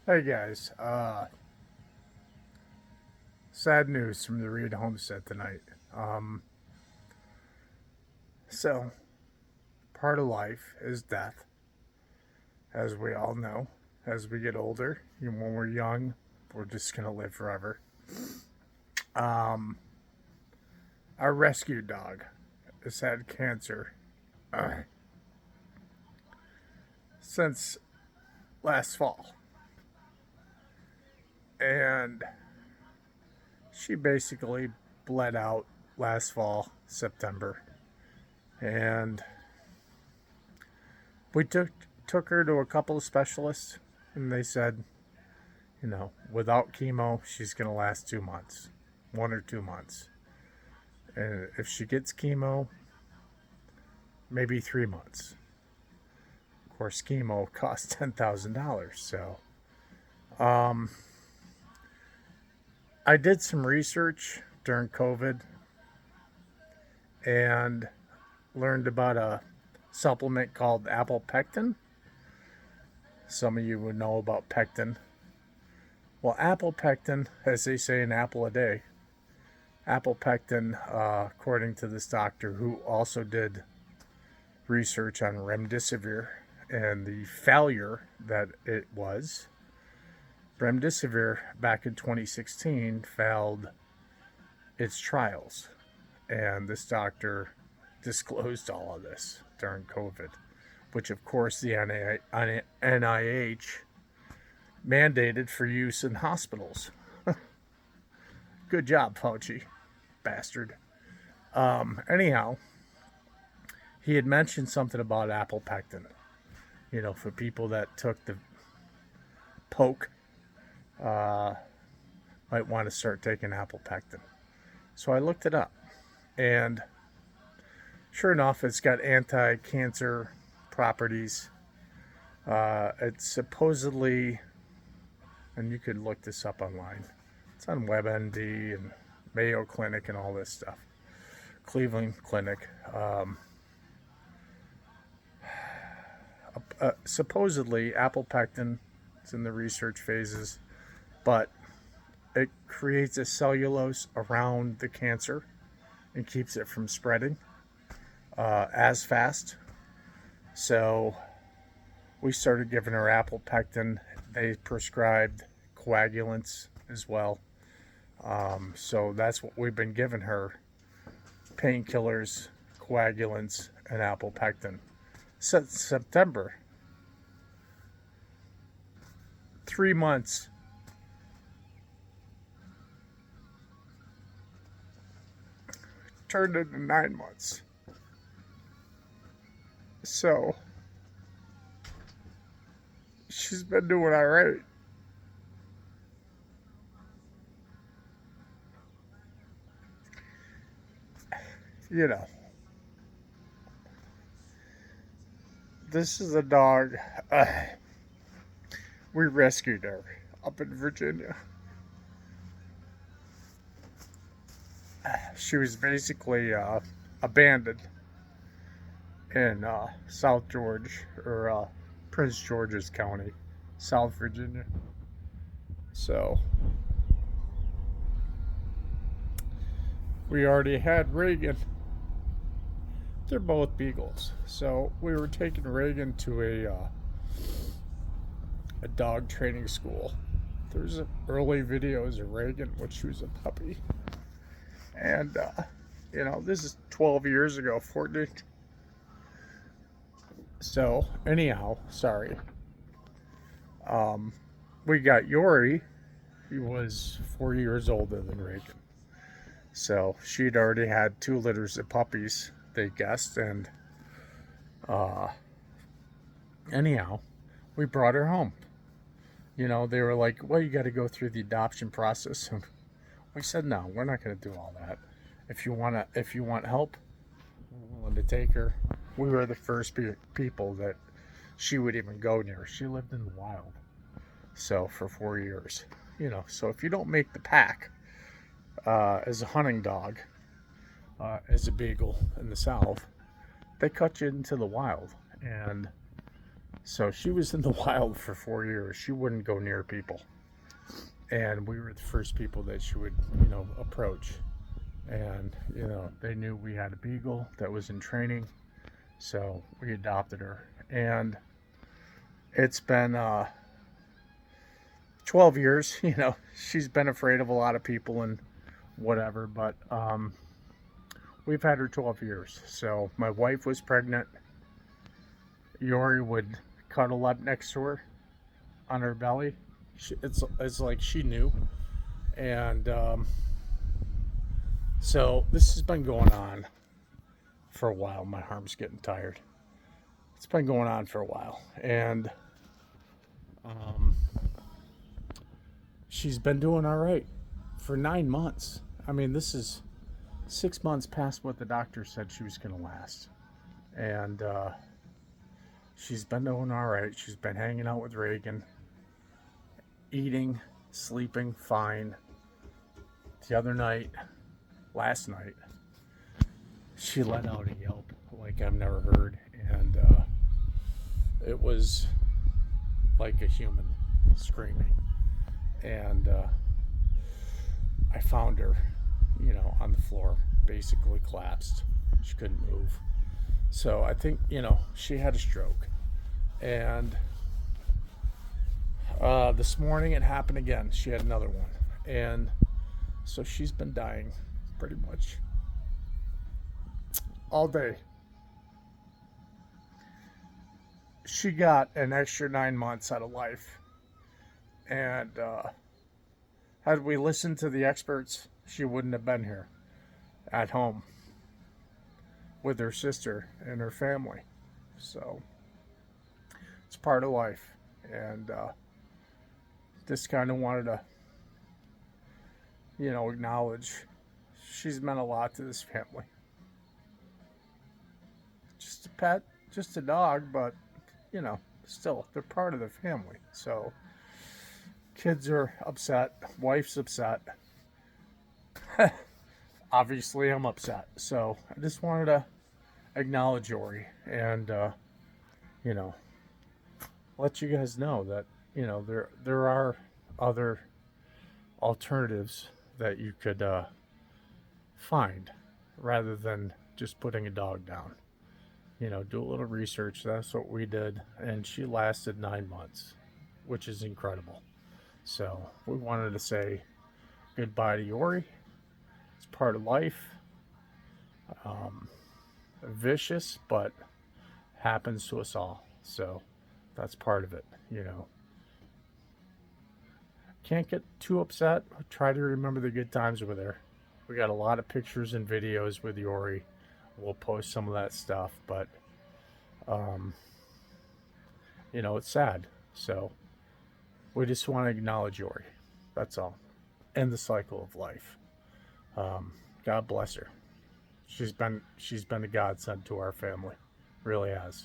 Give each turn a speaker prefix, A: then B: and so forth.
A: Hey guys, sad news from the Read Homestead tonight. Um, so, part of life is death, as we all know. As we get older, when we're young, we're just gonna live forever. Um, our rescue dog has had cancer uh, since last fall, and she basically bled out last fall, September, and we took her to a couple of specialists, and they said, without chemo, she's gonna last 2 months, 1 or 2 months, and if she gets chemo, maybe 3 months. Of course, chemo costs $10,000. So, um, I did some research during COVID and learned about a supplement called apple pectin. Some of you would know about pectin. Well, apple pectin, as they say, an apple a day. Apple pectin, according to this doctor who also did research on remdesivir and the failure that it was. Remdesivir back in 2016 failed its trials, and this doctor disclosed all of this during COVID, which of course the NIH mandated for use in hospitals. Good job, Fauci, bastard. Anyhow, he had mentioned something about apple pectin. For people that took the poke, might want to start taking apple pectin. So I looked it up, and sure enough, it's got anti-cancer properties. It's supposedly, and you could look this up online, it's on WebMD and Mayo Clinic and all this stuff. Cleveland Clinic. Supposedly, apple pectin is in the research phases, but it creates a cellulose around the cancer and keeps it from spreading as fast. So we started giving her apple pectin. They prescribed coagulants as well. So that's what we've been giving her: painkillers, coagulants, and apple pectin since September. 3 months. Turned into 9 months. So she's been doing all right. You know, this is a dog. We rescued her up in Virginia. She was basically abandoned in South George, or Prince George's County, South Virginia. So we already had Reagan. They're both beagles. So we were taking Reagan to a dog training school. There's early videos of Reagan when she was a puppy. And, this is 12 years ago, 14. So, anyhow, sorry. We got Yori. He was 4 years older than Reagan. So, she'd already had 2 litters of puppies, they guessed. And, anyhow, we brought her home. They were like, well, you got to go through the adoption process. We said, no, we're not going to do all that. If you want help, we're willing to take her. We were the first people that she would even go near. She lived in the wild, so for 4 years. So if you don't make the pack as a hunting dog, as a beagle in the South, they cut you into the wild. And So she was in the wild for 4 years. She wouldn't go near people. And we were the first people that she would, approach. And, they knew we had a beagle that was in training. So we adopted her. And it's been 12 years. She's been afraid of a lot of people and whatever. But we've had her 12 years. So my wife was pregnant. Yori would cuddle up next to her on her belly. It's like she knew. And so this has been going on for a while. My arm's getting tired. It's been going on for a while. And she's been doing all right for 9 months. I mean, this is 6 months past what the doctor said she was going to last. And she's been doing all right. She's been hanging out with Reagan, eating, sleeping fine. The other night, last night, she let out a yelp like I've never heard. And it was like a human screaming. And I found her, on the floor, basically collapsed. She couldn't move. So I think, she had a stroke. And this morning it happened again. She had another one. And so she's been dying pretty much all day. She got an extra 9 months out of life. And had we listened to the experts, she wouldn't have been here at home with her sister and her family. So it's part of life. And just kind of wanted to, acknowledge she's meant a lot to this family. Just a pet, just a dog, but, still, they're part of the family. So kids are upset, wife's upset. Obviously, I'm upset. So I just wanted to acknowledge Yori and, let you guys know that, there are other alternatives that you could find rather than just putting a dog down. Do a little research. That's what we did. And she lasted 9 months, which is incredible. So we wanted to say goodbye to Yori. It's part of life. Vicious, but happens to us all. So that's part of it, Can't get too upset. Try to remember the good times with her. We got a lot of pictures and videos with Yori. We'll post some of that stuff, but it's sad. So we just want to acknowledge Yori. That's all. End the cycle of life. God bless her. She's been a godsend to our family. Really has.